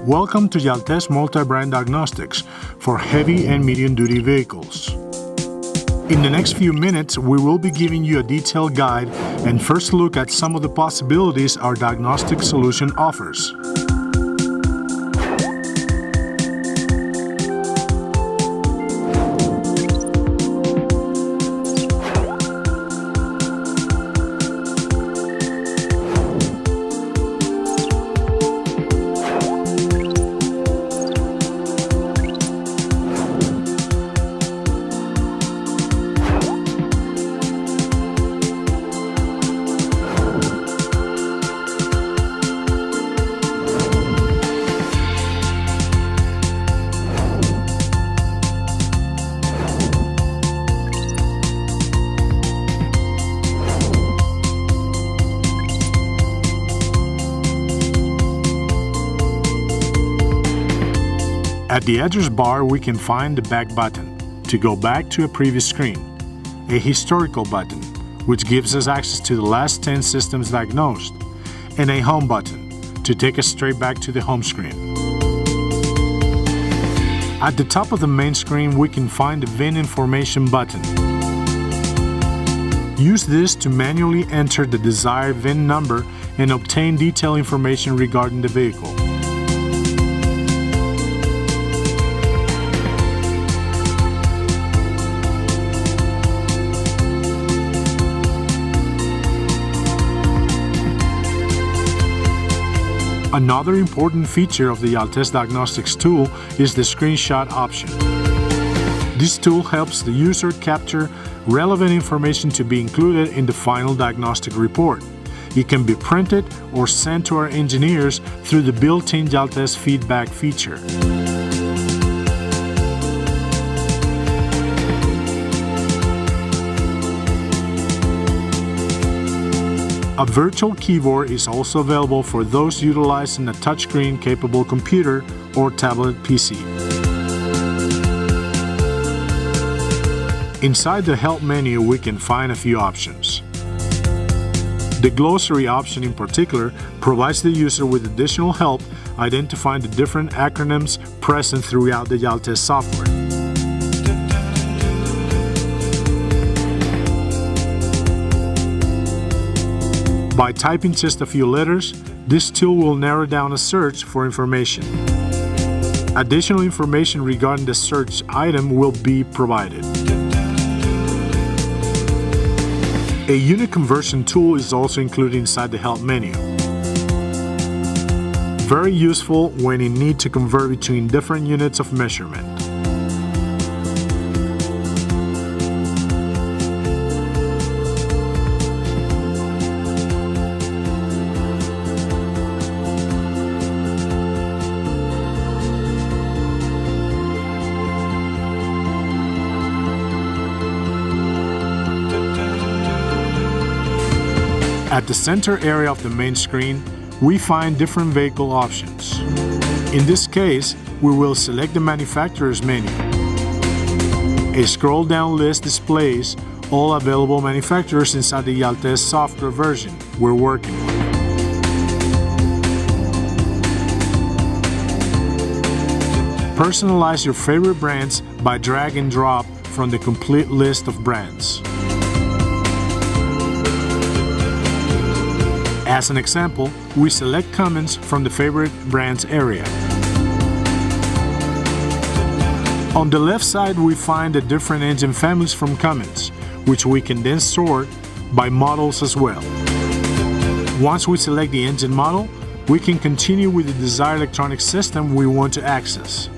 Welcome to Jaltest multi-brand diagnostics for heavy and medium-duty vehicles. In the next few minutes, we will be giving you a detailed guide and first look at some of the possibilities our diagnostic solution offers. At the address bar, we can find the back button to go back to a previous screen, a historical button, which gives us access to the last 10 systems diagnosed, and a home button to take us straight back to the home screen. At the top of the main screen, we can find the VIN information button. Use this to manually enter the desired VIN number and obtain detailed information regarding the vehicle. Another important feature of the Jaltest Diagnostics tool is the screenshot option. This tool helps the user capture relevant information to be included in the final diagnostic report. It can be printed or sent to our engineers through the built-in Jaltest feedback feature. A virtual keyboard is also available for those utilizing a touchscreen capable computer or tablet PC. Inside the Help menu, we can find a few options. The glossary option in particular provides the user with additional help identifying the different acronyms present throughout the Jaltest software. By typing just a few letters, this tool will narrow down a search for information. Additional information regarding the search item will be provided. A unit conversion tool is also included inside the Help menu. Very useful when you need to convert between different units of measurement. At the center area of the main screen, we find different vehicle options. In this case, we will select the manufacturer's menu. A scroll-down list displays all available manufacturers inside the Jaltest software version we're working with. Personalize your favorite brands by drag and drop from the complete list of brands. As an example, we select Cummins from the favorite brands area. On the left side, we find the different engine families from Cummins, which we can then sort by models as well. Once we select the engine model, we can continue with the desired electronic system we want to access.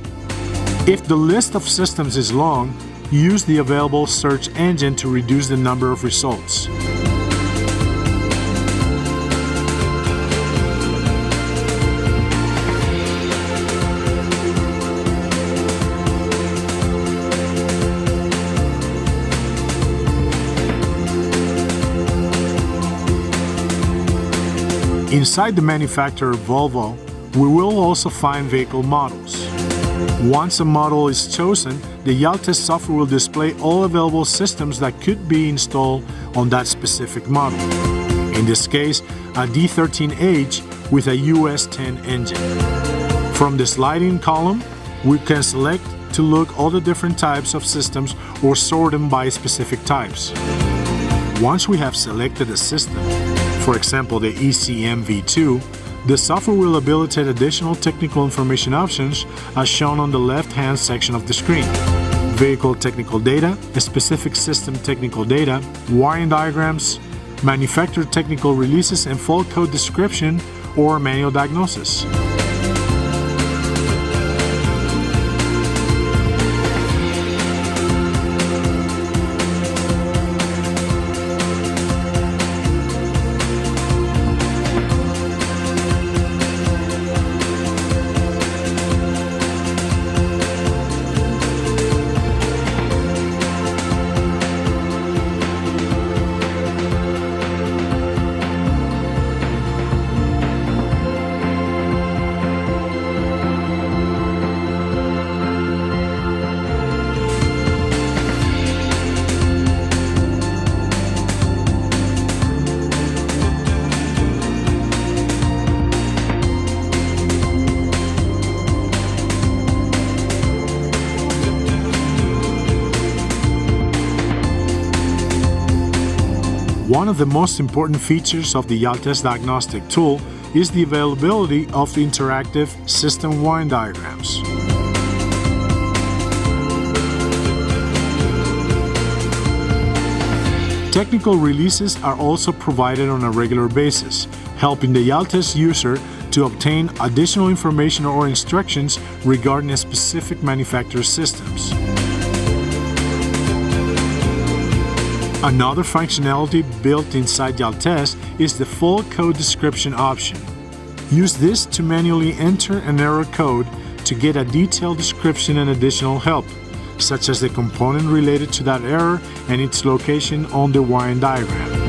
If the list of systems is long, use the available search engine to reduce the number of results. Inside the manufacturer Volvo, we will also find vehicle models. Once a model is chosen, the Jaltest software will display all available systems that could be installed on that specific model. In this case, a D13H with a US 10 engine. From the sliding column, we can select to look all the different types of systems or sort them by specific types. Once we have selected a system, for example the ECM V2, the software will habilitate additional technical information options as shown on the left-hand section of the screen. Vehicle technical data, specific system technical data, wiring diagrams, manufacturer technical releases and fault code description or manual diagnosis. One of the most important features of the Jaltest diagnostic tool is the availability of the interactive system wiring diagrams. Technical releases are also provided on a regular basis, helping the Jaltest user to obtain additional information or instructions regarding specific manufacturer systems. Another functionality built inside Jaltest is the full code description option. Use this to manually enter an error code to get a detailed description and additional help, such as the component related to that error and its location on the wiring diagram.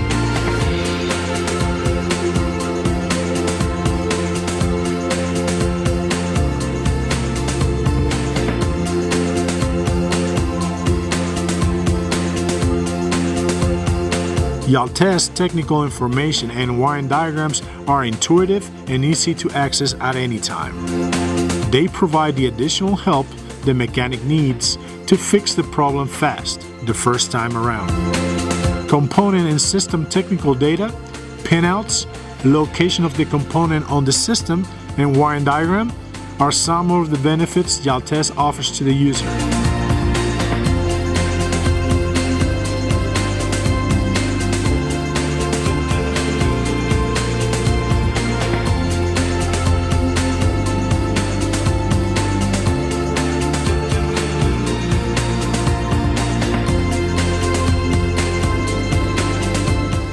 Jaltest technical information and wiring diagrams are intuitive and easy to access at any time. They provide the additional help the mechanic needs to fix the problem fast the first time around. Component and system technical data, pinouts, location of the component on the system, and wiring diagram are some of the benefits Jaltest offers to the user.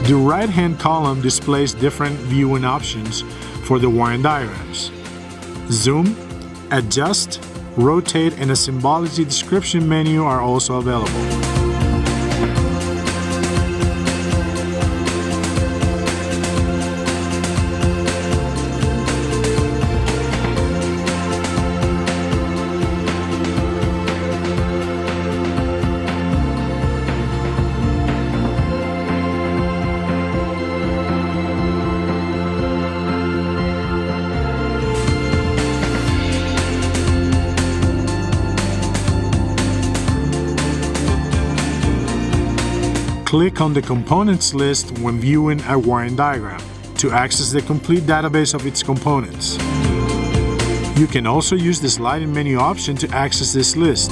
The right-hand column displays different viewing options for the wiring diagrams. Zoom, adjust, rotate, and a symbology description menu are also available. Click on the components list when viewing a wiring diagram to access the complete database of its components. You can also use the sliding menu option to access this list.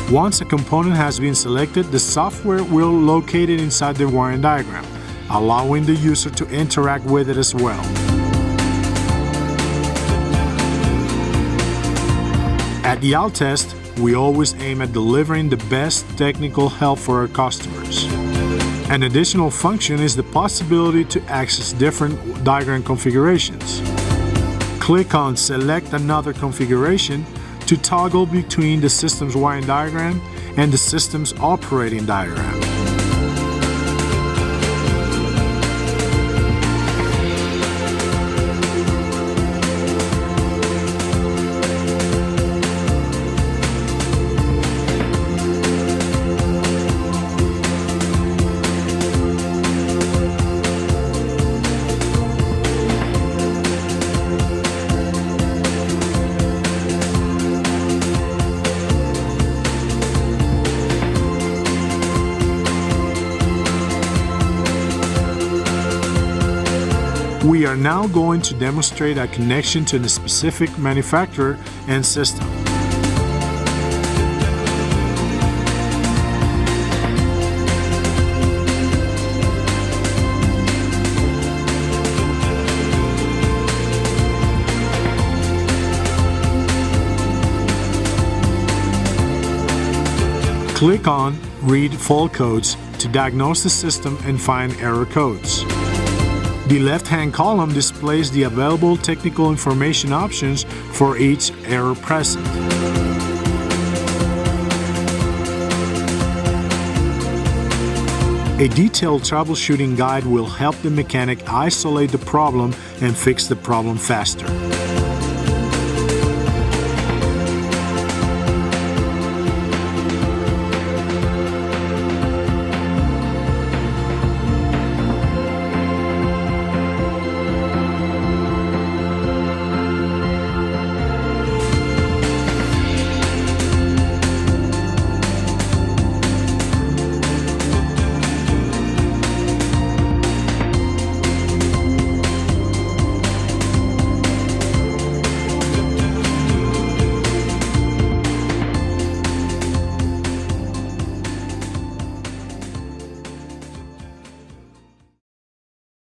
Once a component has been selected, the software will locate it inside the wiring diagram, allowing the user to interact with it as well. At Jaltest, we always aim at delivering the best technical help for our customers. An additional function is the possibility to access different diagram configurations. Click on Select Another Configuration to toggle between the system's wiring diagram and the system's operating diagram. We are now going to demonstrate a connection to the specific manufacturer and system. Click on Read Fault Codes to diagnose the system and find error codes. The left-hand column displays the available technical information options for each error present. A detailed troubleshooting guide will help the mechanic isolate the problem and fix the problem faster.